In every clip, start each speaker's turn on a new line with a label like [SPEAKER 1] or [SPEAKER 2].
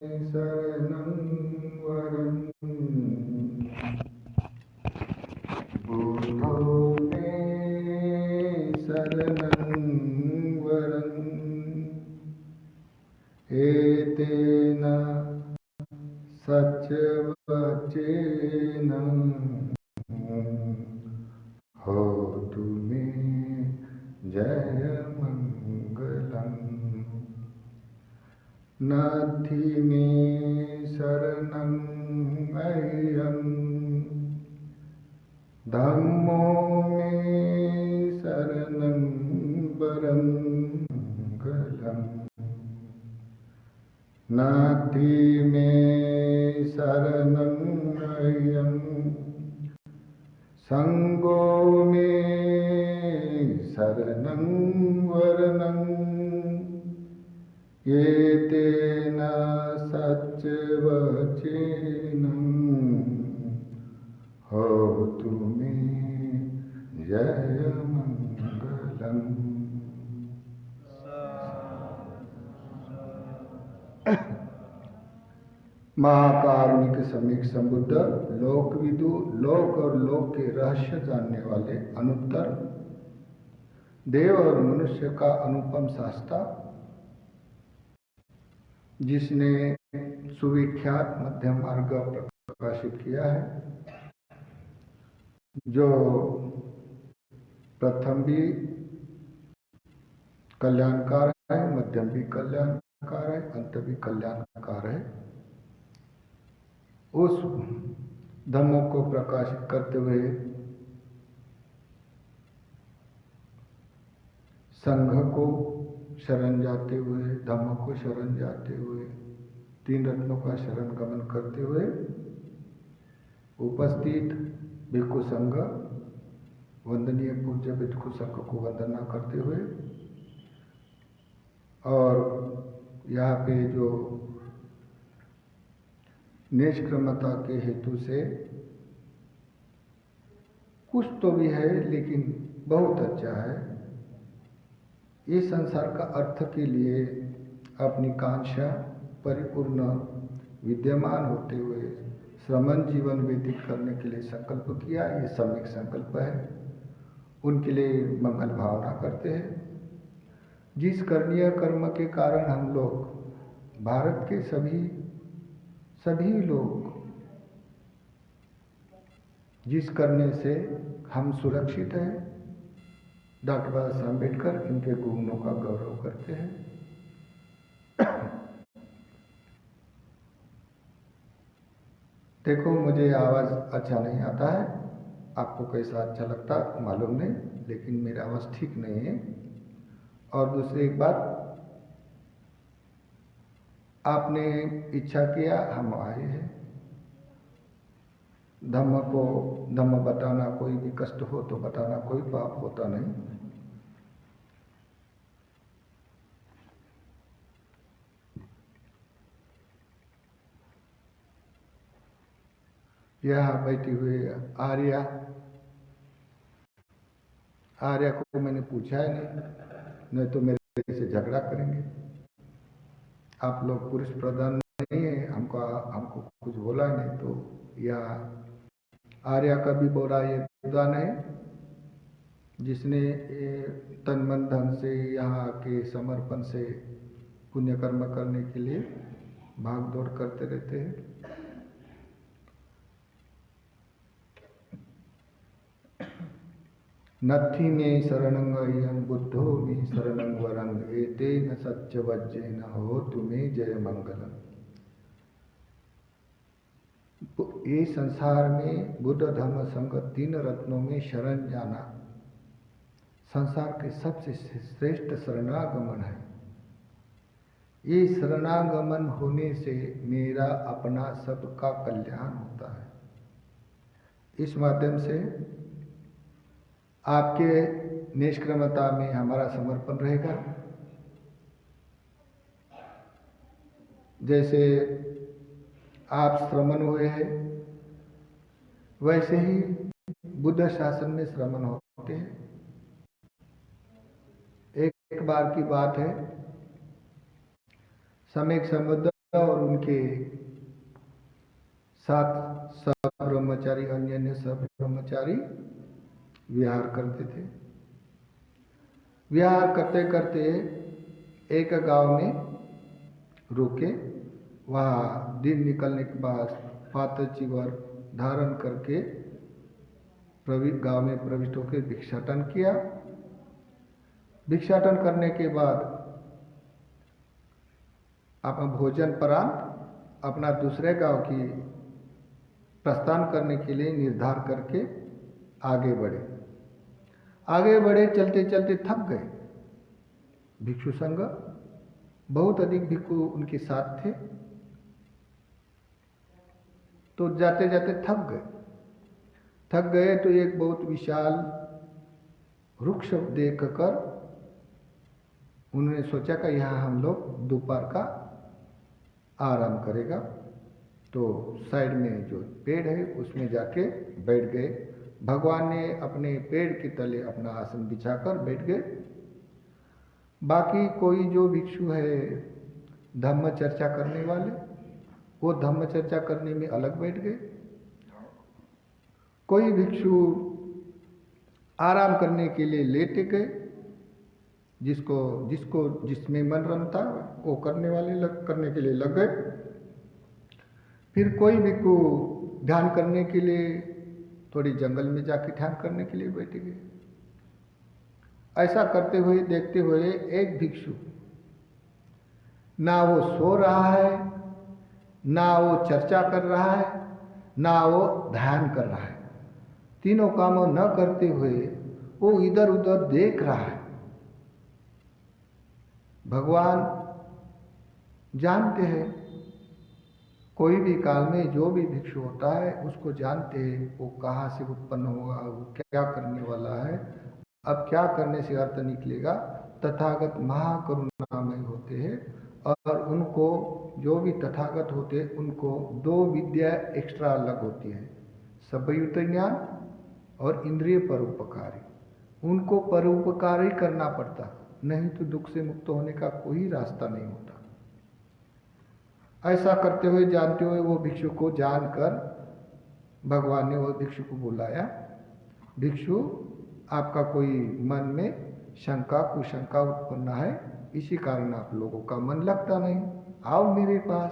[SPEAKER 1] शरणं वरं बुद्धो मे शरणं वरं एतेन सच्चवचेन होतु मे जयमङ्गलम्। नाथि मे शरणं अय्यं धम्मो मे शरणं वरं नाथि मे शरणं अय्यं संगो मे शरणं वरणं एतेन सच्चवचेन होतु मे जयमङ्गलम्। महाकारुणिक सम्यक संबुद्ध, लोकविदु, लोक और लोक के रहस्य जानने वाले, अनुत्तर देव और मनुष्य का अनुपम शास्त्र, जिसने सुविख्यात मध्यम मार्ग प्रकाशित किया है, जो प्रथम भी कल्याणकार है, मध्यम भी कल्याणकार है, अंत भी कल्याणकार है, उस धम्मों को प्रकाशित करते हुए संघ को शरण जाते हुए, धम्म को शरण जाते हुए, तीन रत्नों का शरण गमन करते हुए उपस्थित भिक्षु संघ, वंदनीय पूज्य भिक्षु संघ को वंदना करते हुए, और यहाँ पे जो निष्क्रमता के हेतु से कुछ तो भी है लेकिन बहुत अच्छा है, इस संसार का अर्थ के लिए अपनी कांक्षा परिपूर्ण विद्यमान होते हुए श्रमण जीवन व्यतीत करने के लिए संकल्प किया। ये सम्यक संकल्प है, उनके लिए मंगल भावना करते हैं। जिस करणीय कर्म के कारण हम लोग, भारत के सभी लोग, जिस करने से हम सुरक्षित हैं, डॉक्टर बाबा साहब अम्बेडकर इनके गुणों का गौरव करते हैं। देखो, मुझे आवाज़ अच्छा नहीं आता है, आपको कैसा अच्छा लगता मालूम नहीं, लेकिन मेरी आवाज़ ठीक नहीं है। और दूसरी एक बात, आपने इच्छा किया, हम आए हैं। धम्म बताना कोई भी कष्ट हो तो बताना कोई पाप होता नहीं। यहाँ बैठी हुई आर्या को मैंने पूछा है नहीं तो मेरे से झगड़ा करेंगे। आप लोग पुरुष प्रधान नहीं है, हमको कुछ बोला नहीं, तो यह आर्या का भी बड़ा योगदान है, जिसने तन मन धन से यहाँ के समर्पण से पुण्य कर्म करने के लिए भाग दौड़ करते रहते हैं। नत्थि मे शरणं अय्यं बुद्धो मे शरणं वरं एतेन सच्चवचेन होतु मे जयमंगलम्। ये संसार में बुद्ध धर्म संघ तीन रत्नों में शरण जाना संसार के सबसे श्रेष्ठ शरणागमन है। ये शरणागमन होने से मेरा अपना सबका कल्याण होता है। इस माध्यम से आपके निष्क्रमता में हमारा समर्पण रहेगा। जैसे आप श्रमण हुए हैं, वैसे ही बुद्ध शासन में श्रमण होते हैं। एक बार की बात है, सम्यक संबुद्ध और उनके साथ सब ब्रह्मचारी, अन्य सब ब्रह्मचारी विहार करते थे। विहार करते करते एक गांव में रुके। वहाँ दिन निकलने के बाद पातर चिवर धारण करके गांव में प्रविष्ट होकर भिक्षाटन किया। भिक्षाटन करने के बाद अपना भोजन परांत अपना दूसरे गांव की प्रस्थान करने के लिए निर्धार करके आगे बढ़े। आगे बढ़े, चलते चलते थक गए। भिक्षु संघ बहुत अधिक भिक्षु उनके साथ थे, तो जाते जाते थक गए तो एक बहुत विशाल वृक्ष देखकर उन्होंने सोचा कि यहाँ हम लोग दोपहर का आराम करेगा। तो साइड में जो पेड़ है उसमें जाके बैठ गए। भगवान ने अपने पेड़ के तले अपना आसन बिछाकर बैठ गए। बाकी कोई जो भिक्षु है धम्म चर्चा करने वाले, वो धम्म चर्चा करने में अलग बैठ गए। कोई भिक्षु आराम करने के लिए लेटे गए, जिसमें मन रमता वो करने के लिए लग गए। फिर कोई भिक्षु ध्यान करने के लिए थोड़ी जंगल में जाके ध्यान करने के लिए बैठ गए। ऐसा करते हुए देखते हुए एक भिक्षु ना वो सो रहा है, ना वो चर्चा कर रहा है, ना वो ध्यान कर रहा है। तीनों कामों न करते हुए वो इधर उधर देख रहा है। भगवान जानते हैं कोई भी काल में जो भी भिक्षु होता है उसको जानते हैं वो कहाँ से उत्पन्न होगा, वो क्या करने वाला है, अब क्या करने से अर्थ निकलेगा। तथागत महाकरुणामय होते हैं और उनको जो भी तथागत होते हैं उनको दो विद्या एक्स्ट्रा अलग होती है, सभयुत ज्ञान और इंद्रिय परोपकारी। उनको परोपकारी करना पड़ता, नहीं तो दुख से मुक्त होने का कोई रास्ता नहीं होता। ऐसा करते हुए जानते हुए वो भिक्षु को जानकर भगवान ने वो भिक्षु को बुलाया। भिक्षु, आपका कोई मन में शंका कुशंका उत्पन्न है, इसी कारण आप लोगों का मन लगता नहीं, आओ मेरे पास।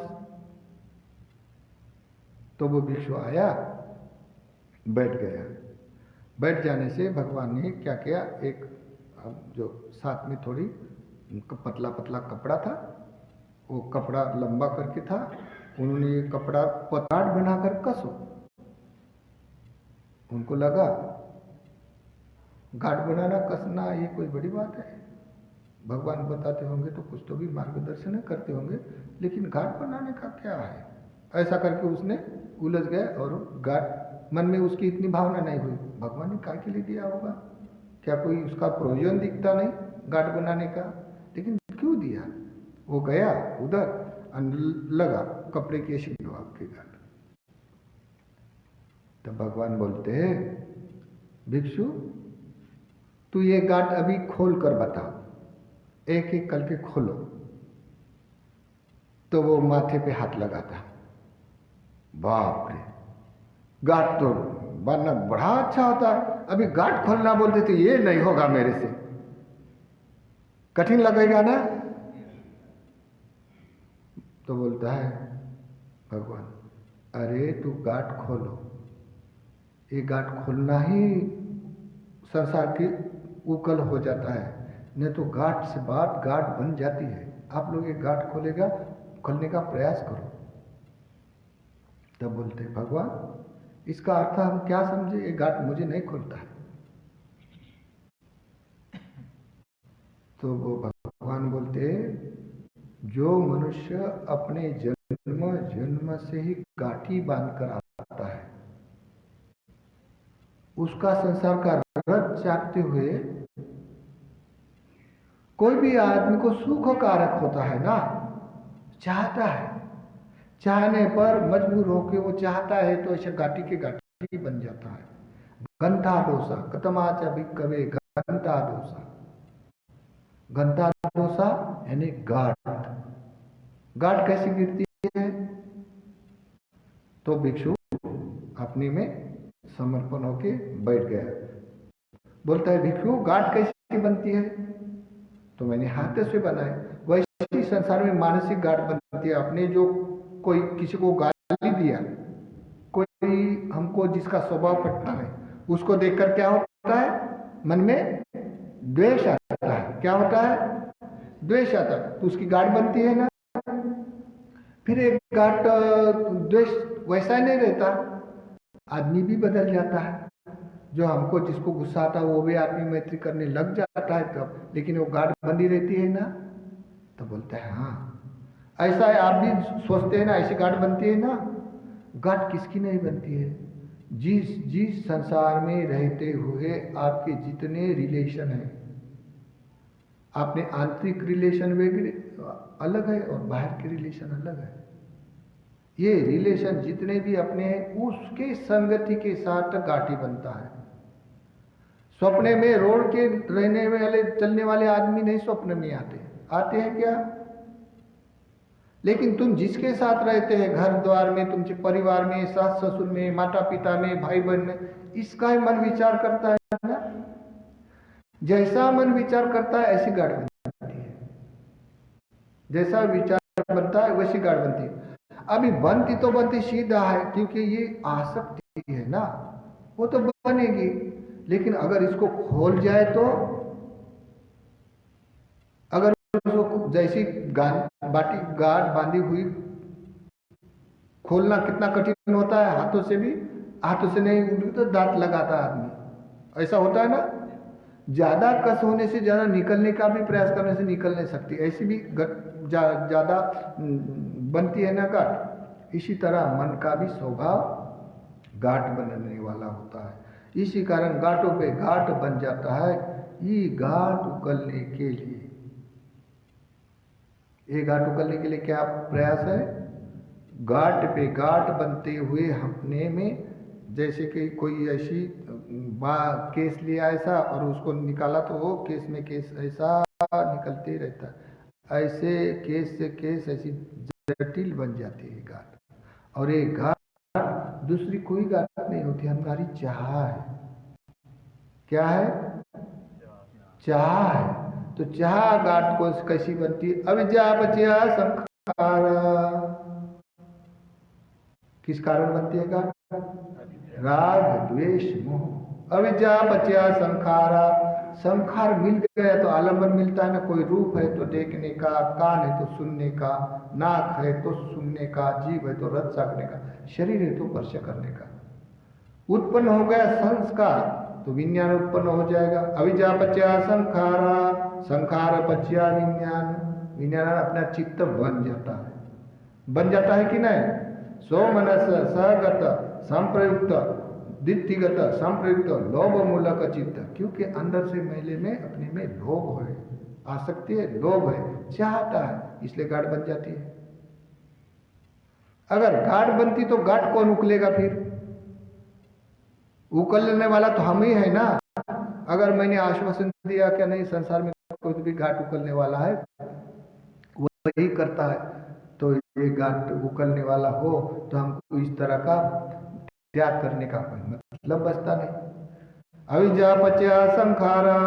[SPEAKER 1] तो वो भिक्षु आया, बैठ गया। बैठ जाने से भगवान ने क्या किया, एक जो साथ में थोड़ी पतला पतला कपड़ा था, वो कपड़ा लंबा करके था, उन्होंने ये कपड़ा पताट बनाकर कसो। उनको लगा गांठ बनाना कसना ये कोई बड़ी बात है, भगवान बताते होंगे तो कुछ तो भी मार्गदर्शन करते होंगे, लेकिन गांठ बनाने का क्या है। ऐसा करके उसने उलझ गया और गांठ मन में उसकी इतनी भावना नहीं हुई, भगवान ने काय के लिए दिया होगा, क्या कोई उसका प्रयोजन दिखता नहीं गांठ बनाने का, लेकिन क्यों दिया। वो गया उधर लगा कपड़े के शिलवा के गांठ। तो भगवान बोलते हैं, भिक्षु तू ये गांठ अभी खोल कर बता, एक एक करके खोलो। तो वो माथे पे हाथ लगाता, बाप रे, गांठ तो बनना बड़ा अच्छा होता है, अभी गांठ खोलना बोलते थे, ये नहीं होगा मेरे से, कठिन लगेगा ना। तो बोलता है भगवान, अरे तू गांठ खोलो, ये गांठ खोलना ही संसार की उकल हो जाता है, नहीं तो गांठ से बात गांठ बन जाती है। आप लोग ये गांठ खोलने का प्रयास करो। तब बोलते भगवान, इसका अर्थ हम क्या समझे, ये गांठ मुझे नहीं खोलता है। तो वो भगवान बोलते, जो मनुष्य अपने जन्म से ही गांठी बांधकर आता है, उसका संसार का रथ चाटते हुए कोई भी आदमी को सुख कारक होता है ना, चाहता है, चाहने पर मजबूर होकर वो चाहता है तो ऐसे गांठी के गांठी बन जाता है। गंता दोषा कतमाच अभिकवे गंता दोषा, गंता दोषा यानी गांठ। गांठ कैसी गिरती है। तो भिक्षु अपने में समर्पण होके बैठ गया। बोलता है भिक्षु गांठ कैसे बनती है? तो मैंने हाथ से बनाए। वैसे संसार में मानसिक गांठ बनती है। अपने जो कोई किसी को गाली दिया, कोई हमको जिसका स्वभाव पटता है, उसको देखकर क्या होता है? मन में द्वेष आता है। क्या होता है? द्वेष आता है। तो उसकी गांठ बनती है ना। फिर एक गांठ द्वेष वैसा नहीं रहता, आदमी भी बदल जाता है। जो हमको जिसको गुस्सा आता है वो भी आदमी मैत्री करने लग जाता है तब, लेकिन वो गांठ बंधी रहती है ना। तो बोलता है हाँ ऐसा है। आप भी सोचते हैं ना ऐसी गांठ बनती है ना। गांठ किसकी नहीं बनती है? जिस संसार में रहते हुए आपके जितने रिलेशन है, आपने आंतरिक रिलेशन वगैरह अलग है और बाहर के रिलेशन अलग है। ये रिलेशन जितने भी अपने हैं उसके संगति के साथ गांठी बनता है। स्वप्ने में रोड के रहने वाले चलने वाले आदमी नहीं स्वप्न में आते हैं क्या? लेकिन तुम जिसके साथ रहते हैं घर द्वार में, तुमचे परिवार में, सास ससुर में, माता पिता में, भाई बहन में, इसका ही मन विचार करता है ना। जैसा मन विचार करता है ऐसी गांठ बनती है। जैसा विचार बनता है वैसी गांठ बनती है। अभी बनती तो बनती सीधा है, क्योंकि ये आसक्ति है ना, वो तो बनेगी। लेकिन अगर इसको खोल जाए तो, अगर उसको जैसी बाटी गांठ बांधी हुई खोलना कितना कठिन होता है, हाथों से भी, हाथों से नहीं तो दांत लगाता आदमी, ऐसा होता है ना। ज्यादा कस होने से ज्यादा निकलने का भी प्रयास करने से निकल नहीं सकती, ऐसी भी ज्यादा बनती है ना गांठ। इसी तरह मन का भी स्वभाव गांठ बनने वाला होता है। इसी कारण गांठों पे गांठ बन जाता है। ये गांठ उकलने के लिए, ये गांठ उकलने के लिए क्या प्रयास है? गांठ पे गांठ बनते हुए अपने में, जैसे कि कोई ऐसी केस लिया ऐसा और उसको निकाला तो वो केस में केस ऐसा निकलते ही रहता है। ऐसे केस से केस ऐसी जटिल बन जाती है गांठ। और ये गांठ दूसरी कोई गांठ नहीं होती, हमारी चाह है। क्या है? चाह है। तो चाह गांठ को कैसी बनती है? अविद्या बचिया संखार। किस कारण बनती है गांठ? राग द्वेष मोह। अविद्या बचिया संखारा। संखार मिल गया तो आलंबन मिलता है ना। कोई रूप है तो देखने का, कान है तो सुनने का, नाक है तो सुनने का, जीभ है तो रस चाखने का, शरीर है तो स्पर्श करने का। उत्पन्न हो गया संस्कार तो विज्ञान उत्पन्न हो जाएगा। अविद्या बचिया संखारा, संखार बचिया विज्ञान। विज्ञान अपना चित्त बन जाता है कि नहीं? सो मनस सगत संप्रयुक्त दित्तिगत संप्रयुक्त लोभ मूलक चित्त। क्योंकि अंदर से मेले में अपने में लोभ है, आसक्ति है, लोभ है, चाहता है, इसलिए गांठ बन जाती है। अगर गांठ बनती तो गांठ कौन उकलेगा? फिर उकलने वाला तो हम ही है ना। अगर मैंने आश्वासन दिया क्या नहीं संसार में कोई भी गांठ उकलने वाला है, वही करता है, तो ये गांठ उकलने वाला हो तो हमको इस तरह का त्याग करने का कोई मतलब बचता नहीं। अविद्या पच्या संखारा,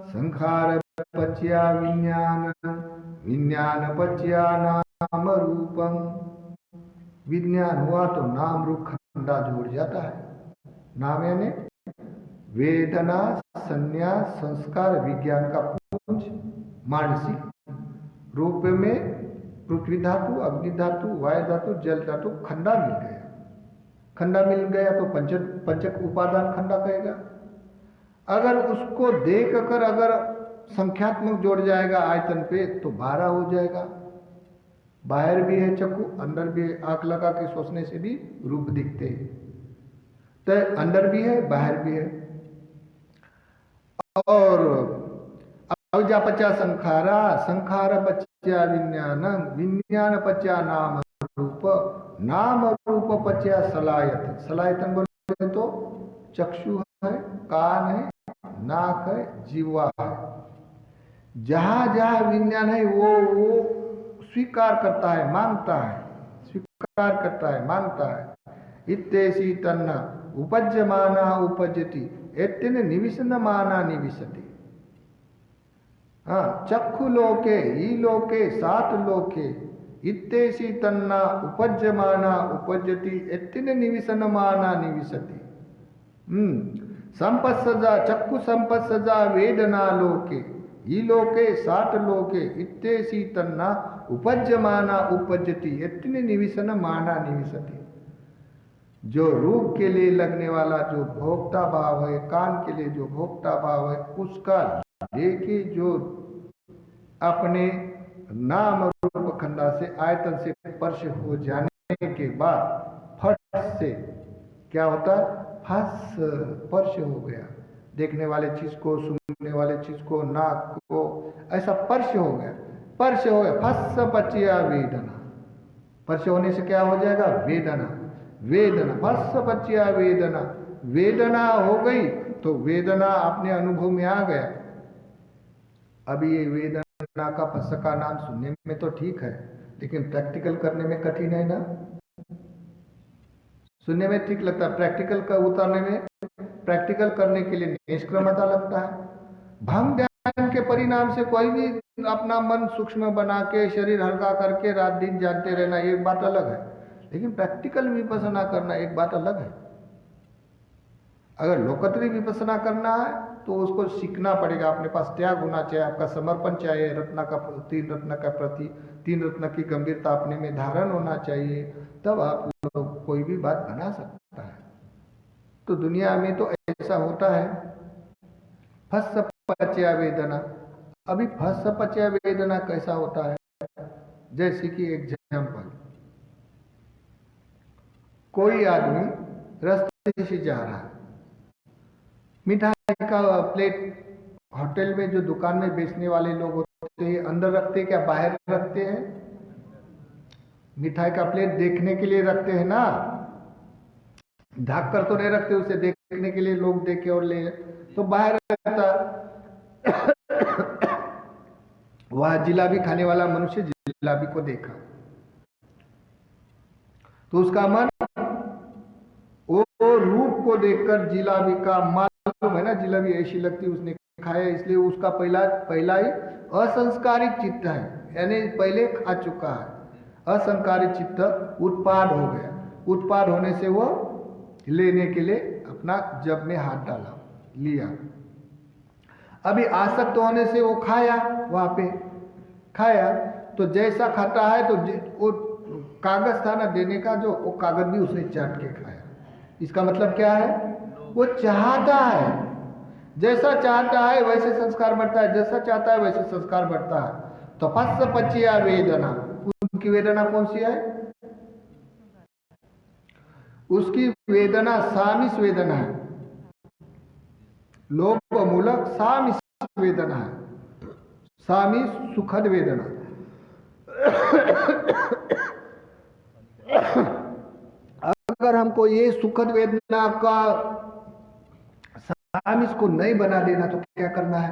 [SPEAKER 1] संखार पच्या विज्ञान, विज्ञान पच्या नाम रूपम। विज्ञान हुआ तो नाम रूप खंडा जोड़ जाता है। नाम यानी वेदना, संज्ञा, संस्कार, विज्ञान का पुंज, मानसिक रूप में पृथ्वी धातु, अग्नि धातु, वायु धातु, जल धातु, खंडा मिल गया। खंडा मिल गया तो पंचक उपादान खंडा कहेगा। अगर उसको देख कर अगर संख्यात्मक जोड़ जाएगा आयतन पे तो 12 हो जाएगा। बाहर भी है चक्कू, अंदर भी है। आंख लगा के सोचने से भी रूप दिखते हैं, तो अंदर भी है बाहर भी है। और अविद्या पच्या संखारा, संखार पच्या विज्ञान, विज्ञान पच्या नाम रूप, नाम रूप पच्या सलायत। सलायतन बोले तो चक्षु है, कान है, नाक है, जीवा है। जहां जहां विज्ञान है वो स्वीकार करता है, मांगता है। स्वीकार करता है, मानता है। इत्येषि तन्ना उपज्यमाना उपजति एत्तेन निविशनमाना निविशति। हाँ, चक्षु लोके ई लोके सात लोके इत्येषि तन्ना उपज्यमाना उपजति एत्तेन निविशनमाना निविशति। संपत्सजा चक्षु संपत्सजा वेदना लोके ई लोके सात लोके इत्येषि तन्ना उपज्यमाना उपजति एत्तेन निविशनमाना निविशति। जो रूप के लिए लगने वाला जो भोक्ता भाव है, कान के लिए जो भोक्ता भाव है, उसका लेके जो अपने नाम रूप खंडा से आयतन से स्पर्श हो जाने के बाद फट से क्या होता है, फस स्पर्श हो गया। देखने वाले चीज को, सुनने वाले चीज को, नाक को, ऐसा स्पर्श हो गया, स्पर्श हो गया, फस पचिया वेदना। स्पर्श होने से क्या हो जाएगा, वेदना, वेदना, फस पचिया वेदना, वेदना हो गई तो वेदना अपने अनुभव में आ गया। अभी ये वेदना का फस का नाम सुनने में तो ठीक है, लेकिन प्रैक्टिकल करने में कठिन है ना। सुनने में ठीक लगता है, प्रैक्टिकल का उतारने में, प्रैक्टिकल करने के लिए निष्क्रमता लगता है। भंग ध्यान के परिणाम से कोई भी अपना मन सूक्ष्म बना के शरीर हल्का करके रात दिन जानते रहना एक बात अलग है, लेकिन प्रैक्टिकल विपස්සना करना एक बात अलग है। अगर लोकत्री विपස්සना करना है तो उसको सीखना पड़ेगा, अपने पास त्याग होना चाहिए, आपका समर्पण चाहिए, तीन रत्न की गंभीरता अपने में धारण होना चाहिए, तब आप लोग कोई भी बात बना सकता है। तो दुनिया में तो ऐसा होता है, फस पचया वेदना। अभी फस पचया वेदना कैसा होता है, जैसे कि एग्जाम्पल, कोई आदमी रास्ते से जा रहा है, मिठाई का प्लेट होटल में जो दुकान में बेचने वाले लोग होते हैं अंदर रखते हैं क्या बाहर रखते हैं? मिठाई का प्लेट देखने के लिए रखते हैं ना, ढक कर तो नहीं रखते, उसे देखने के लिए लोग देखे और ले, तो बाहर रहता। वह जिलाबी खाने वाला मनुष्य जिलाबी को देखा तो उसका मन वो रूप को देखकर, जिलाबी का मालूम है ना जिलाबी ऐसी लगती, उसने खाया, इसलिए उसका पहला ही असंस्कारिक चित्त है, यानी पहले खा चुका है। असंस्कारिक चित्त उत्पाद हो गया, उत्पाद होने से वो लेने के लिए अपना जब में हाथ डाला, लिया। अभी आसक्त होने से वो खाया, वहां पे खाया, तो जैसा खाता है तो वो कागज था ना देने का, जो वो कागज भी उसने चाट के खाया। इसका मतलब क्या है, वो चाहता है, जैसा चाहता है वैसे संस्कार बढ़ता है, जैसा चाहता है वैसे संस्कार बढ़ता है। तो फस पचिया वेदना, उनकी वेदना कौन सी है, उसकी वेदना सामिस वेदना है, लोभ मूलक सामिस वेदना है, सामिस सुखद वेदना। अगर हमको ये सुखद वेदना का सामिस को नहीं बना देना तो क्या करना है,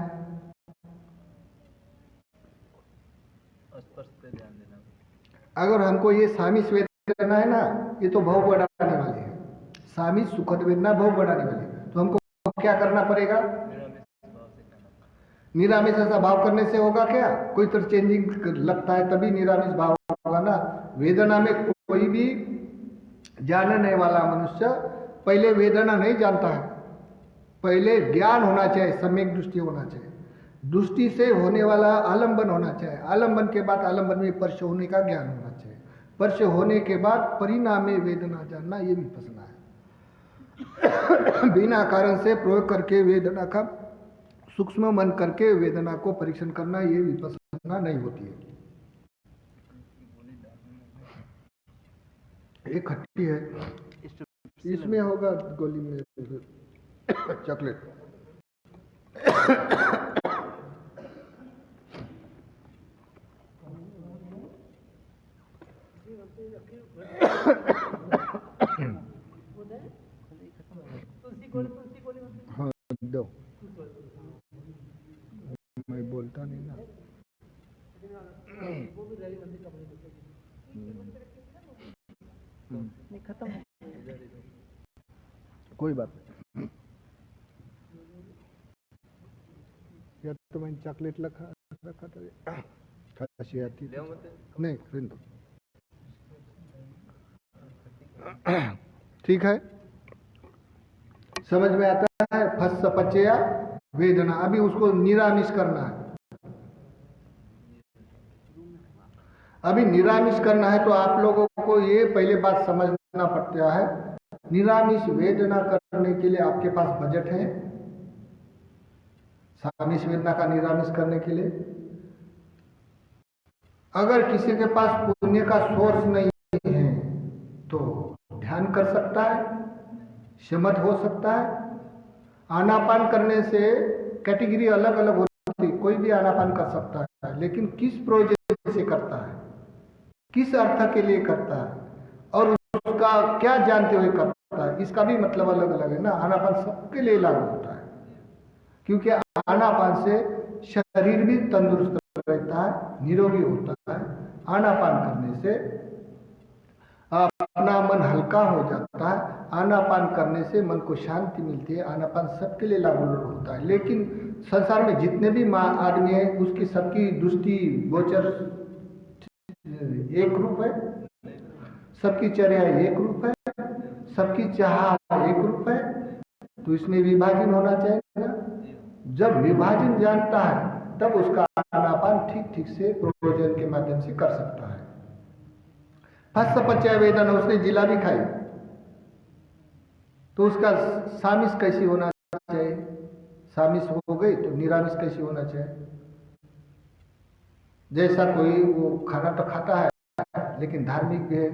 [SPEAKER 1] अगर हमको ये सामिस वेदना है ना, ये तो भव बढ़ाने वाले हैं, सामिस सुखद वेदना भव बढ़ाने वाले, तो हमको क्या करना पड़ेगा, निरामिष ऐसा भाव करने से होगा क्या, कोई तो चेंजिंग लगता है तभी निरामिष भाव होगा ना। वेदना में कोई भी जानने वाला मनुष्य पहले वेदना नहीं जानता है, पहले ज्ञान होना चाहिए, सम्यक दृष्टि होना चाहिए, दृष्टि से होने वाला आलंबन होना चाहिए, आलंबन के बाद आलंबन में स्पर्श होने का ज्ञान होना चाहिए, स्पर्श होने के बाद परिणाम में वेदना जानना, ये विपස්සना है। बिना कारण से प्रयोग करके वेदना का सूक्ष्म मन करके वेदना को परीक्षण करना, ये विपස්සना नहीं होती है। एक खट्टी है, इसमें होगा गोली में चॉकलेट। हाँ दो, मैं बोलता नहीं ना।
[SPEAKER 2] नहीं खत्म है।
[SPEAKER 1] कोई बात नहीं। या तो मैंने चॉकलेट रखा था, खांसी आती थी। नहीं रहने दो। ठीक है, समझ में आता है। फस पचया वेदना, अभी उसको निरामिष करना है। अभी निरामिष करना है तो आप लोगों को ये पहले बात समझना पड़ता है। निरामिष वेदना करने के लिए आपके पास बजट है? सामिष वेदना का निरामिष करने के लिए अगर किसी के पास पुण्य का सोर्स नहीं है तो ध्यान कर सकता है, शमत हो सकता है। आनापान करने से कैटेगरी अलग अलग होती है, कोई भी आनापान कर सकता है, लेकिन किस प्रोजेक्ट से करता है, किस अर्थ के लिए करता है और उसका क्या जानते हुए करता है, इसका भी मतलब अलग अलग है ना। आनापान सबके लिए लागू होता है, क्योंकि आनापान से शरीर भी तंदुरुस्त रहता है, निरोगी होता है। आनापान करने से अपना मन हल्का हो जाता है। आनापान करने से मन को शांति मिलती है। आनापान सबके लिए लागू होता है, लेकिन संसार में जितने भी आदमी हैं उसकी सबकी दृष्टि गोचर एक रूप है, सबकी चर्या एक रूप है, सबकी चाह एक रूप है, तो इसमें विभाजन होना चाहिए ना। जब विभाजन जानता है तब उसका आनापान ठीक ठीक से प्रयोजन के माध्यम से कर सकता है। फस पचय वेदना, उसने जिलाबी खाई तो उसका सामिस कैसी होना चाहिए? सामिस हो गई तो निरामिष कैसी होना चाहिए? जैसा कोई वो खाना तो खाता है लेकिन धार्मिक भी है,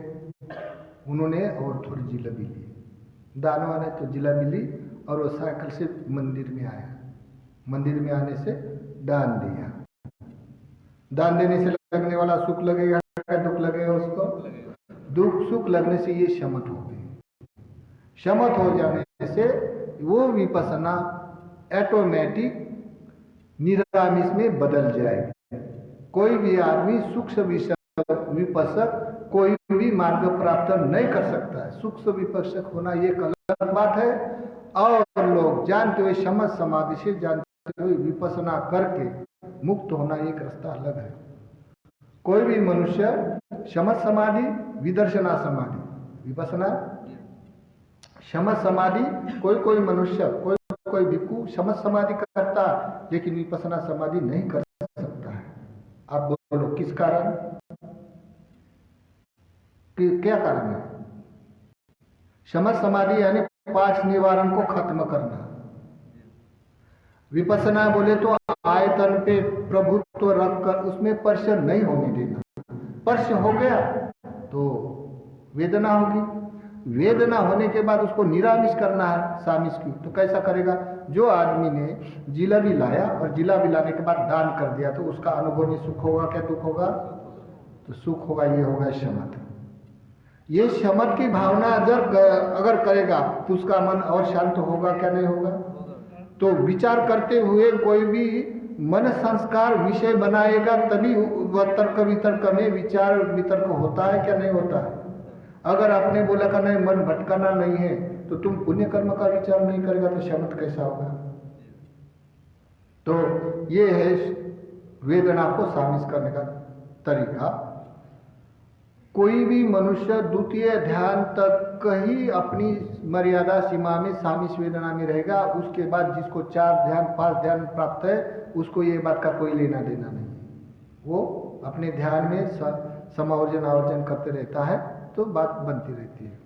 [SPEAKER 1] उन्होंने और थोड़ी जिलेबी ली, दानवा ने तो जिलेबी ली और वो साइकिल से मंदिर में आया। मंदिर में आने से दान दिया। दान देने से लगने वाला सुख लगेगा क्या दुख लगेगा उसको? दुख सुख लगने से ये शमत हो गई। शमत हो जाने से वो विपसना ऑटोमेटिक निरामिष में बदल जाएगी। कोई भी आदमी सूक्ष्म विपसक कोई भी मार्ग प्राप्त नहीं कर सकता है। सूक्ष्म विपसक होना ये अलग बात है, और लोग जानते हुए शमत समाधि से जानते हुए विपसना करके मुक्त होना एक रास्ता अलग है। कोई भी मनुष्य शमत समाधि, विदर्शना समाधि, विपसना शमत समाधि, कोई मनुष्य कोई भिक्खु शमत समाधि करता लेकिन विपसना समाधि नहीं कर सकता है। आप बोलो किस कारण, क्या कारण है? शमत समाधि यानी 5 निवारण को खत्म करना। विपसना बोले तो आयतन पे प्रभुत्व रखकर उसमें स्पर्श नहीं होने देना। स्पर्श हो गया तो वेदना होगी, वेदना होने के बाद उसको निरामिष करना है सामिष की, तो कैसा करेगा? जो आदमी ने जिलेबी लाया और जिलेबी लाने के बाद दान कर दिया तो उसका अनुभव में सुख होगा क्या दुख होगा? तो सुख होगा। ये होगा शमत। ये शमत की भावना अगर करेगा तो उसका मन और शांत होगा क्या नहीं होगा? तो विचार करते हुए कोई भी मन संस्कार विषय बनाएगा तभी वह तर्क वितर्क में विचार वितर्क होता है क्या नहीं होता है? अगर आपने बोला का नहीं मन भटकाना नहीं है तो तुम पुण्य कर्म का विचार नहीं करेगा तो शमत कैसा होगा? तो ये है वेदना को शामिल करने का तरीका। कोई भी मनुष्य द्वितीय ध्यान तक ही अपनी मर्यादा सीमा में सामिष वेदना में रहेगा। उसके बाद जिसको 4 ध्यान 5 ध्यान प्राप्त है उसको ये बात का कोई लेना देना नहीं है। वो अपने ध्यान में समावर्जन आवर्जन करते रहता है तो बात बनती रहती है।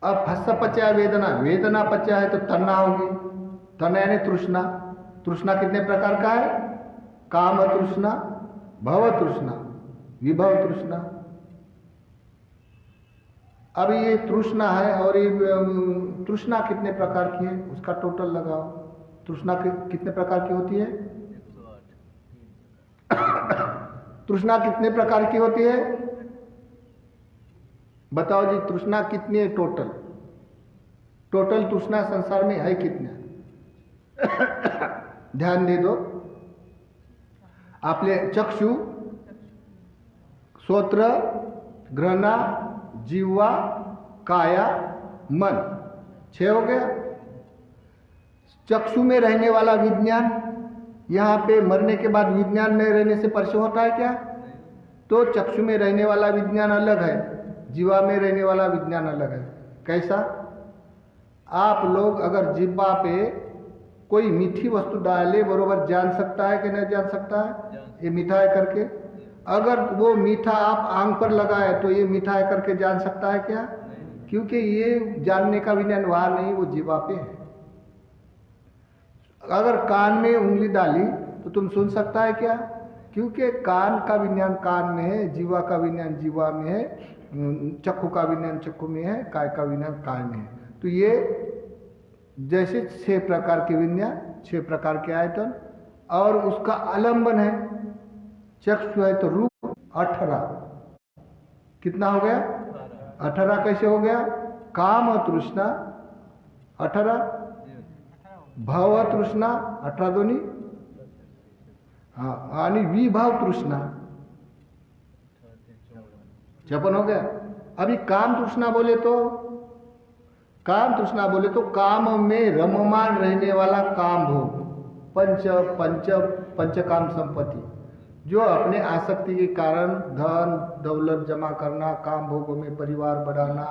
[SPEAKER 1] अब फस पचा वेदना, वेदना पचा है तो तन्ना होगी। तन्ना यानी तृष्णा। तृष्णा कितने प्रकार का है? काम तृष्णा, भव तृष्णा, विभव तृष्णा। अब ये तृष्णा है और ये तृष्णा कितने प्रकार की है उसका टोटल लगाओ। तृष्णा कितने प्रकार की होती है? तृष्णा कितने प्रकार की होती है? बताओ जी, तृष्णा कितनी है टोटल? टोटल तृष्णा संसार में है कितना? ध्यान दे दो। आपले चक्षु, श्रोत्र, घृणा, जीवा, काया, मन, 6 हो गया। चक्षु में रहने वाला विज्ञान, यहाँ पे मरने के बाद विज्ञान में रहने से परिचय होता है क्या? तो चक्षु में रहने वाला विज्ञान अलग है, जीवा में रहने वाला विज्ञान अलग है। कैसा? आप लोग अगर जीवा पे कोई मीठी वस्तु डाले बरोबर जान सकता है कि नहीं जान सकता है ये मीठा है करके? अगर वो मीठा आप आंख पर लगाए तो ये मीठा है करके जान सकता है क्या? क्योंकि ये जानने का विज्ञान वहां नहीं, वो जीवा पे है। अगर कान में उंगली डाली तो तुम सुन सकता है क्या? क्योंकि कान का विज्ञान कान में है, जीवा का विज्ञान जीवा में है, चक्षु का विज्ञान चक्षु में है, काय का विज्ञान काय में है। तो ये जैसे 6 प्रकार के विज्ञान, 6 प्रकार के आयतन, और उसका आलंबन है चक्षु है तो रूप 18। कितना हो गया? 18 कैसे हो गया? काम तृष्णा 18, भाव तृष्णा 18 दोनी, हाँ, आणि विभाव तृष्णा 56 हो गया। अभी काम तृष्णा बोले तो, काम तृष्णा बोले तो काम में रममान रहने वाला काम भोग, पंच काम संपत्ति, जो अपने आसक्ति के कारण धन दौलत जमा करना, काम भोगों में परिवार बढ़ाना,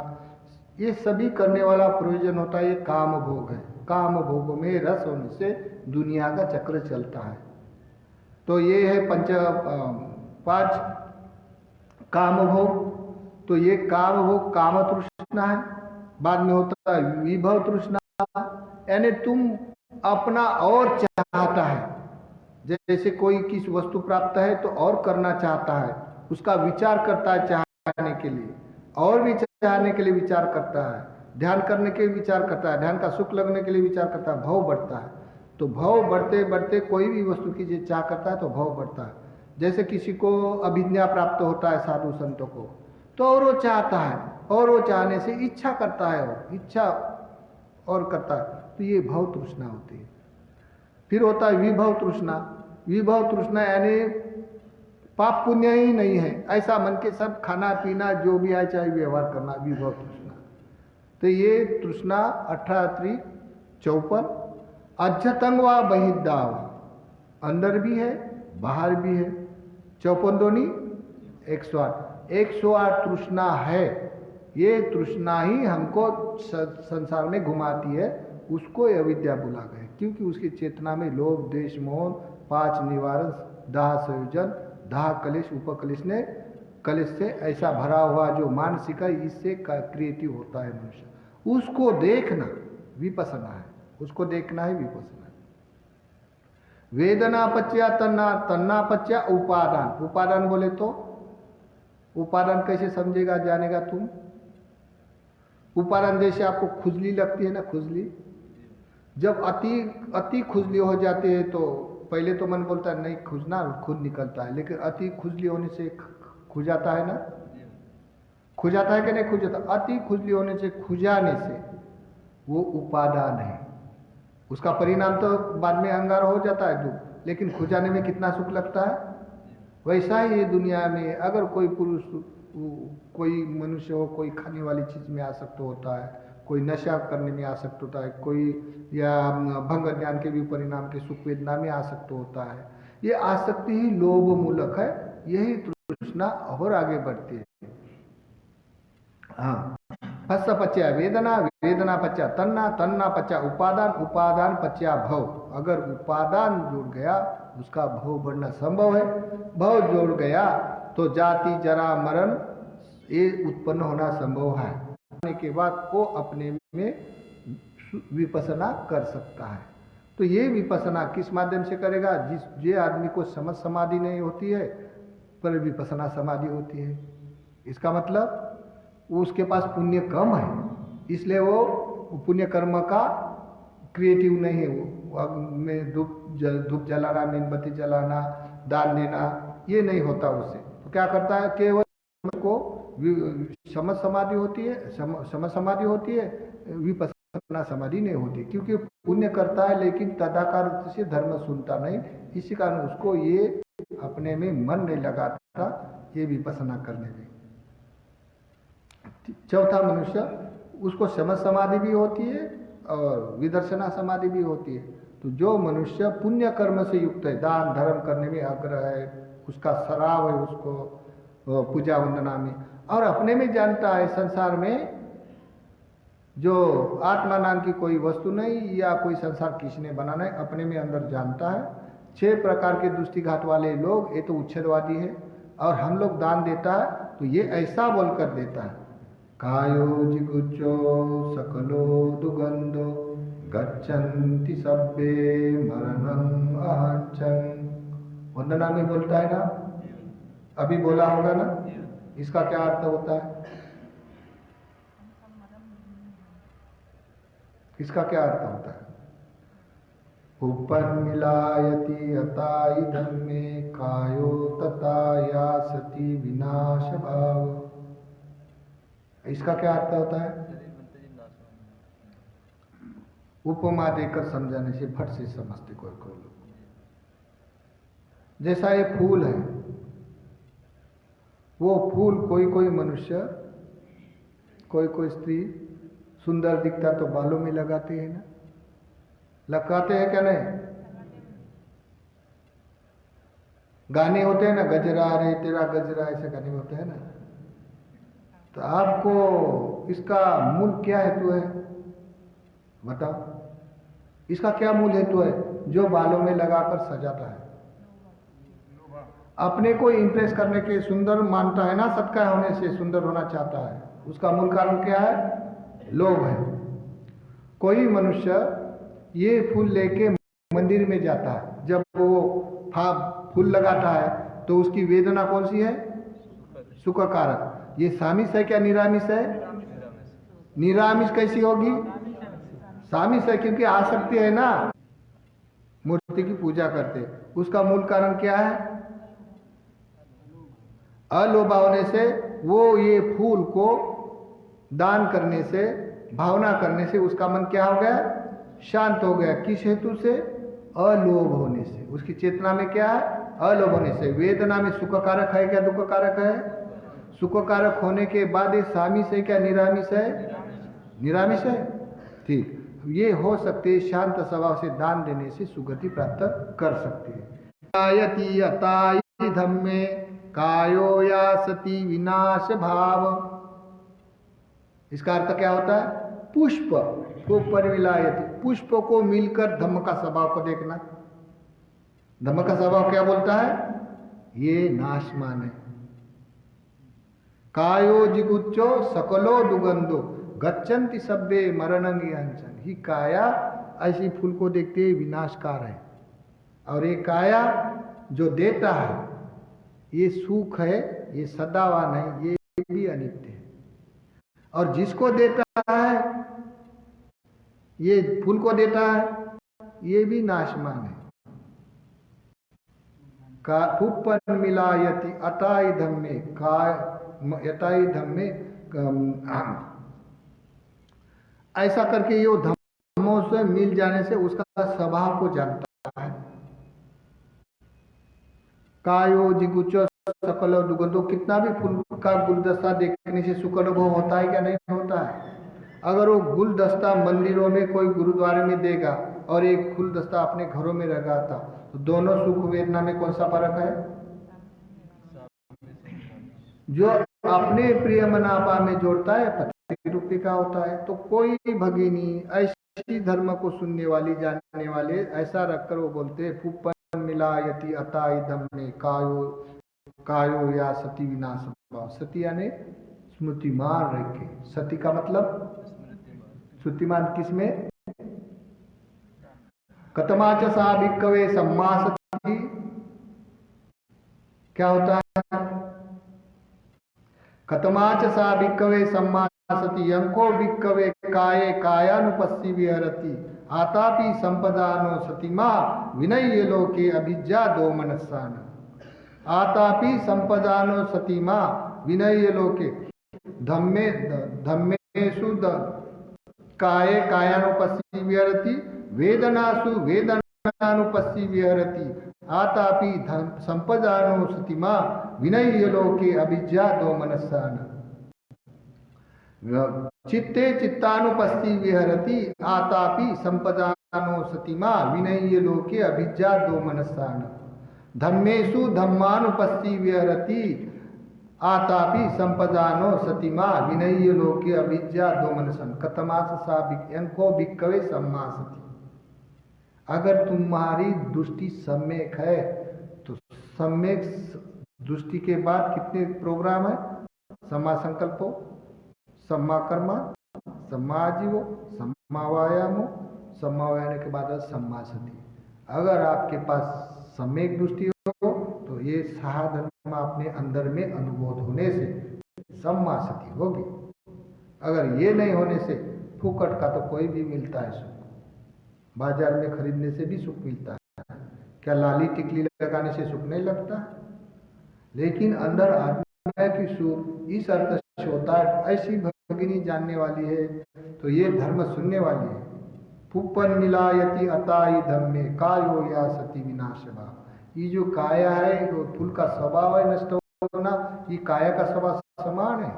[SPEAKER 1] ये सभी करने वाला प्रयोजन होता है, ये काम भोग है। काम भोगों में रस होने से दुनिया का चक्र चलता है। तो ये है 5 काम भोग। तो ये काम भोग काम तृष्णा है। बाद में होता है विभव तृष्णा, यानी तुम अपना और चाहता है। जैसे कोई किस वस्तु प्राप्त है तो और करना चाहता है, उसका विचार करता है चाहने के लिए, और भी चाहने के लिए विचार करता है, ध्यान करने के लिए विचार करता है, ध्यान का सुख लगने के लिए विचार करता है, भाव बढ़ता है। तो भाव बढ़ते बढ़ते कोई भी वस्तु की जो चाह करता है तो भाव बढ़ता है। जैसे किसी को अभिज्ञा प्राप्त होता है साधु संतों को, तो और वो चाहता है, और वो चाहने से इच्छा करता है, और इच्छा और करता है, तो ये भाव तृष्णा होती है। फिर होता है विभव तृष्णा। विभव तृष्णा यानी पाप पुण्य ही नहीं है, ऐसा मन के सब खाना पीना जो भी आए चाहे व्यवहार करना, विभव तृष्णा। तो ये तृष्णा 18 54, अध्यतंग व बहिर्दाव, अंदर भी है बाहर भी है, 54 दोनी 108। 108 तृष्णा है। ये तृष्णा ही हमको संसार में घुमाती है, उसको अविद्या बुला गए, क्योंकि उसकी चेतना में लोभ द्वेष मोह 5 निवारण, दाह संयोजन, दाह कलेश, उपकलेश ने कलेश से ऐसा भरा हुआ जो मानसिक है, इससे क्रिएटिव होता है मनुष्य। उसको देखना विपसना है, उसको देखना ही विपसना है। वेदना पच्या तन्ना पच्या उपादान। उपादान बोले तो उपादान कैसे समझेगा जानेगा तुम? उपादान जैसे आपको खुजली लगती है ना, खुजली, जब अति खुजली हो जाती है तो पहले तो मन बोलता है नहीं खुजना, खुद निकलता है, लेकिन अति खुजली होने से खुजाता है ना, खुजाता है कि नहीं खुजाता? अति खुजली होने से, खुजाने से वो उपादान है। उसका परिणाम तो बाद में अंगारा हो जाता है दुख, लेकिन खुजाने में कितना सुख लगता है। वैसा ही ये दुनिया में अगर कोई पुरुष, कोई मनुष्य हो, कोई खाने वाली चीज में आसक्त होता है, कोई नशा करने में आसक्त होता है, कोई या भंग ज्ञान के भी परिणाम के सुख वेदना में आसक्त होता है, ये आसक्ति ही लोभ मूलक है। यही तृष्णा और आगे बढ़ती है। हाँ, फस पच्या वेदना, वेदना पच्या तन्ना, तन्ना पच्या उपादान, उपादान पच्या भव। अगर उपादान जुड़ गया उसका भव बढ़ना संभव है, भव जोड़ गया तो जाति जरा मरण ये उत्पन्न होना संभव है। के बाद वो अपने में विपसना कर सकता है। तो ये विपसना किस माध्यम से करेगा? जे आदमी को समझ समाधि नहीं होती है पर विपसना समाधि होती है। इसका मतलब उसके पास पुण्य कम है, इसलिए वो पुण्य कर्म का क्रिएटिव नहीं है। वो में धूप जलाना, मेणबत्ती जलाना, दान देना, ये नहीं होता उससे। तो क्या करता है? केवल को समझ समाधि होती है, समझ समाधि होती है, विपसना समाधि नहीं होती, क्योंकि पुण्य करता है लेकिन तदाकार से धर्म सुनता नहीं। इसी कारण उसको ये अपने में मन नहीं लगाता, ये विपसना करने में। चौथा मनुष्य, उसको समझ समाधि भी होती है और विदर्शना समाधि भी होती है। तो जो मनुष्य पुण्य कर्म से युक्त है, दान धर्म करने में आग्रह है, उसका सराव है उसको पूजा वंदना में, और अपने में जानता है संसार में जो आत्मा नाम की कोई वस्तु नहीं या कोई संसार किसने बनाना है, अपने में अंदर जानता है। 6 प्रकार के दृष्टिघात वाले लोग, ये तो उच्छेदवादी है, और हम लोग दान देता है तो ये ऐसा बोलकर देता है, कायो जिगुच्चो सकलो दुगंधो गच्छन्ति सब्बे मरणं अहंचं। वंदना में बोलता है ना, अभी बोला होगा ना, इसका क्या अर्थ होता है? इसका क्या अर्थ होता है? उपन्मिलायति अताई धम्मे कायो तथा यासति विनाश भाव। इसका क्या अर्थ होता है? उपमा देकर समझाने से फट से समझते कोई कोई लोग। जैसा ये फूल है, वो फूल कोई कोई मनुष्य, कोई कोई स्त्री सुंदर दिखता तो बालों में लगाती है ना, लगाते हैं क्या नहीं? गाने होते हैं ना, गजरा रे तेरा गजरा, ऐसे गाने होते हैं ना। तो आपको इसका मूल क्या हेतु है बताओ? इसका क्या मूल हेतु है? जो बालों में लगाकर सजाता है, अपने को इंप्रेस करने के, सुंदर मानता है ना, सत्कार होने से सुंदर होना चाहता है, उसका मूल कारण क्या है? लोभ है। कोई मनुष्य ये फूल लेके मंदिर में जाता है, जब वो फूल लगाता है तो उसकी वेदना कौन सी है? सुख कारक। ये सामिस है क्या निरामिष है? निरामिष कैसी होगी? सामिस है, क्योंकि आसक्ति है ना, मूर्ति की पूजा करते। उसका मूल कारण क्या है? अलोभा होने से वो ये फूल को दान करने से, भावना करने से उसका मन क्या हो गया? शांत हो गया। किस हेतु से? अलोभ होने से। उसकी चेतना में क्या है? अलोभ होने से। वेदना में सुख कारक है क्या दुख कारक है? सुख कारक होने के बाद ये सामिस है क्या निरामिष है? निरामिष है। ठीक, ये हो सकते शांत स्वभाव से दान देने से सुगति प्राप्त कर सकते हैं। आयति अताई धम्मे कायो यासति विनाश भाव। इसका अर्थ क्या होता है? पुष्प को परिविलायति, पुष्प को मिलकर धम्म का स्वभाव को देखना। धम्म का स्वभाव क्या बोलता है? ये नाशमान है। कायो जिगुच्चो सकलो दुगंधो गच्छन्ति सब्बे मरणंगी अंचन। ही काया ऐसी फूल को देखते ही विनाशकार है, और ये काया जो देता है ये सुख है, ये सदावान है, ये भी अनित्य है। और जिसको देता है, ये फूल को देता है, ये भी नाशमान है। का फूपन मिलायति अताई धम्मे का यताई धम्मे, ऐसा करके ये धम्मों से मिल जाने से उसका स्वभाव को जानता है। कायो जिगुच्चो सकलो दुगंधो, कितना भी फूल का गुलदस्ता देखने से सुख अनुभव होता है क्या नहीं होता है? अगर वो गुलदस्ता मंदिरों में कोई गुरुद्वारे में देगा और एक गुलदस्ता अपने घरों में लगाता, तो दोनों सुख वेदना में कौन सा फर्क है? जो अपने प्रिय मनापा में जोड़ता है पति रूपी का होता है। तो कोई भगिनी ऐसी धर्म को सुनने वाली, जानने वाले, ऐसा रखकर वो बोलते हैं फूपन मिलायति अताई धम्मे कायो कायो या सती विनाश भाव। सती यानी स्मृतिमान रखे। सती का मतलब श्रुतिमान किसमें? कतमाच सा भिक्कवे सम्मा सती। क्या होता है? कतमाच सा भिक्कवे सम्मा सती यंको भिक्कवे काये कायानुपस्सी विहरति आतापि संपदानो सतीमा विनय्य लोके अभिज्ञा दो मनस्सान। आतापि संपदानो सतीमा विनय्य लोके, धम्मे धम्मेषु काये कायानुपस्सी विहरति वेदनासु वेदनानुपस्सी विहरति आतापि संपदानो सतीमा विनय्य लोके अभिज्ञा दो मनस्सान। चित्ते चित्तानुपस्थि विहरति आतापि संपदानो सतिमा विनय्य लोके अभिज्ञा दो मनस्सान धम्मेषु धम्मानुपस्थि विहरति आतापि संपदानो सतिमा विनय्य लोके अभिज्ञा दो मनसन कतमास सा को भिक्कवे सम्मा सती। अगर तुम्हारी दृष्टि सम्यक है तो सम्यक दृष्टि के बाद कितने प्रोग्राम है? सम्मा संकल्पो, सम्मा कर्मा, सम्मा आजीवो, सम्मा वायामो, सम्मा वायाम के बाद सम्मा सती। अगर आपके पास सम्यक दृष्टि हो तो ये साधन अपने अंदर में अनुभूत होने से सम्मा सती होगी। अगर ये नहीं होने से फुकट का तो कोई भी मिलता है सुख, बाजार में खरीदने से भी सुख मिलता है। क्या लाली टिकली लगाने से सुख नहीं लगता है? लेकिन अंदर आत्मा की सुख इस अर्थ से होता है, ऐसी भगिनी जानने वाली है तो ये धर्म सुनने वाली है। पुपन मिलायति अताई धम्मे कायो या सती विनाशवा। ये जो काया है वो फूल का स्वभाव है नष्ट होना, ये काया का स्वभाव समान है।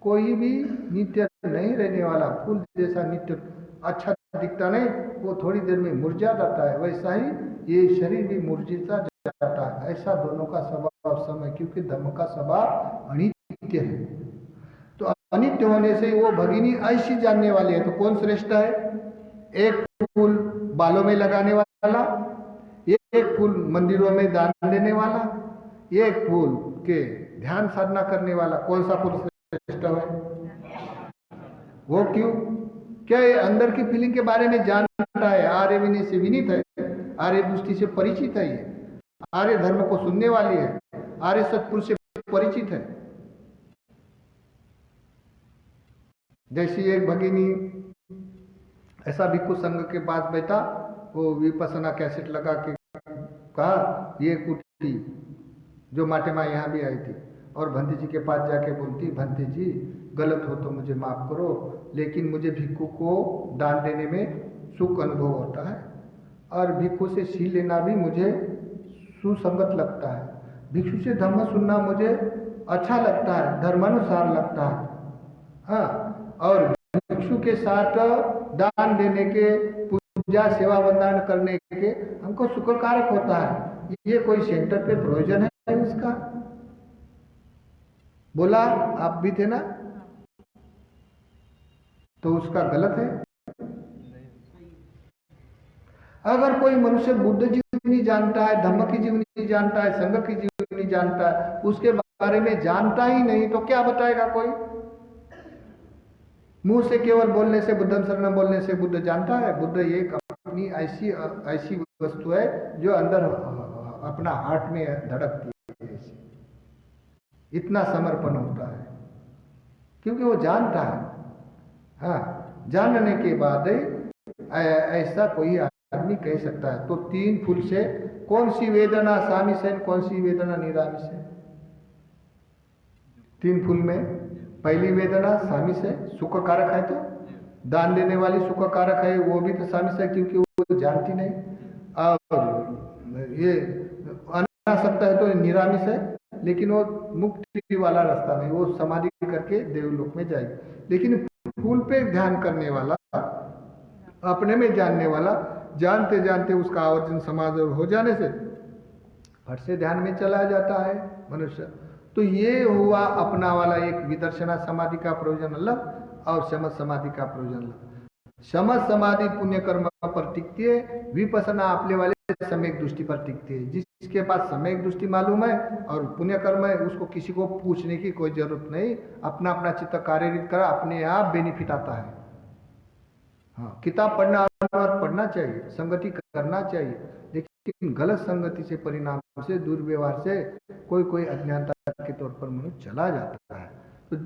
[SPEAKER 1] कोई भी नित्य नहीं रहने वाला, फूल जैसा नित्य अच्छा दिखता नहीं, वो थोड़ी देर में मुरझा जाता है, वैसा ही ये शरीर भी मुरझा जाता है। ऐसा दोनों का स्वभाव सम है, क्योंकि धर्म का स्वभाव अनित्य है। तो अनित्य होने से वो भगिनी ऐसी जानने वाली है। तो कौन श्रेष्ठ है? एक फूल बालों में लगाने वाला, एक फूल मंदिरों में दान देने वाला, एक फूल के ध्यान साधना करने वाला। कौन सा फूल श्रेष्ठ है? वो क्यों? क्या ये अंदर की फीलिंग के बारे में जानता है, आर्य विनय से विनीत है, आर्य दृष्टि से परिचित है, ये आर्य धर्म को सुनने वाली है, आर्य सत्पुरुष से परिचित है। जैसी एक भगिनी ऐसा भिक्षु संघ के पास बैठा, वो विपसना कैसेट लगा के कहा ये कुटी जो माटे माँ यहाँ भी आई थी, और भंती जी के पास जाके बोलती, भंती जी गलत हो तो मुझे माफ करो, लेकिन मुझे भिक्षु को दान देने में सुख अनुभव होता है और भिक्षु से सी लेना भी मुझे सुसंगत लगता है। भिक्षु से धर्म सुनना मुझे अच्छा लगता है, धर्मानुसार लगता है। हाँ, और भिक्षु के साथ दान देने के, पूजा सेवा वंदन करने के हमको सुखकारक होता है। ये कोई सेंटर पे प्रयोजन है इसका? बोला आप भी थे ना, तो उसका गलत है। अगर कोई मनुष्य बुद्ध जीवनी जानता है, धम्म की जीवनी जानता है, संघ की जीवनी जानता है, उसके बारे में जानता ही नहीं तो क्या बताएगा कोई? मुंह से केवल बोलने से, बुद्धम शरणम बोलने से बुद्ध जानता है? बुद्ध एक अपनी ऐसी वस्तु है जो अंदर अपना हार्ट में धड़कती है, इतना समर्पण होता है, क्योंकि वो जानता है। हाँ, जानने के बाद ऐसा कोई आदमी कह सकता है। तो तीन फूल से कौन सी वेदना सामिस है, कौन सी वेदना निरामिष है? तीन फूल में पहली वेदना सामिस है, सुख कारक है, तो दान देने वाली सुख कारक है, वो भी तो सामिस है, क्योंकि वो जानती नहीं। और ये अनासक्त है तो निरामिष है, लेकिन वो मुक्ति वाला रास्ता नहीं, वो समाधि करके देवलोक में जाएगी। लेकिन फूल पे ध्यान करने वाला, अपने में जानने वाला, जानते जानते उसका आवर्जन समाज हो जाने से फट से ध्यान में चला जाता है मनुष्य। तो ये हुआ अपना वाला एक विदर्शना समाधि का प्रयोजन अलग और समझ समाधि का प्रयोजन अलग। समझ समाधि पुण्य कर्म पर टिकती है, विपसना अपने वाले सम्यक दृष्टि पर टिकती है। जिसके पास सम्यक दृष्टि मालूम है और पुण्य कर्म है, उसको किसी को पूछने की कोई जरूरत नहीं, अपना अपना चित्त कार्यरत करा, अपने आप बेनिफिट आता है। हाँ, किताब पढ़ना पढ़ना चाहिए, संगति करना चाहिए, लेकिन गलत संगति से, परिणाम से, दुर्व्यवहार से कोई अज्ञानता के तौर पर मनुष्य चला जाता है। तो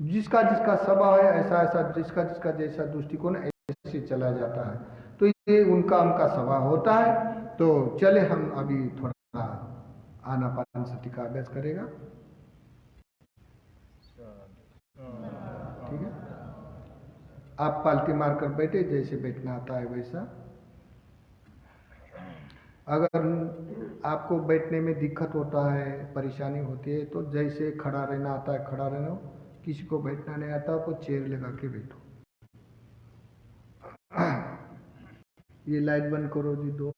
[SPEAKER 1] जिसका जिसका स्वभाव है ऐसा ऐसा, जिसका जिसका जैसा दृष्टिकोण ऐसे चला जाता है, तो ये उनका स्वभाव होता है। तो चले हम अभी थोड़ा आनापानसति का अभ्यास करेगा, ठीक है? आप पालती मारकर बैठे, जैसे बैठना आता है वैसा। अगर आपको बैठने में दिक्कत होता है, परेशानी होती है, तो जैसे खड़ा रहना आता है खड़ा रहना, किसी को बैठना नहीं आता आपको चेयर लगा के बैठो। ये लाइट बंद करो जी दो।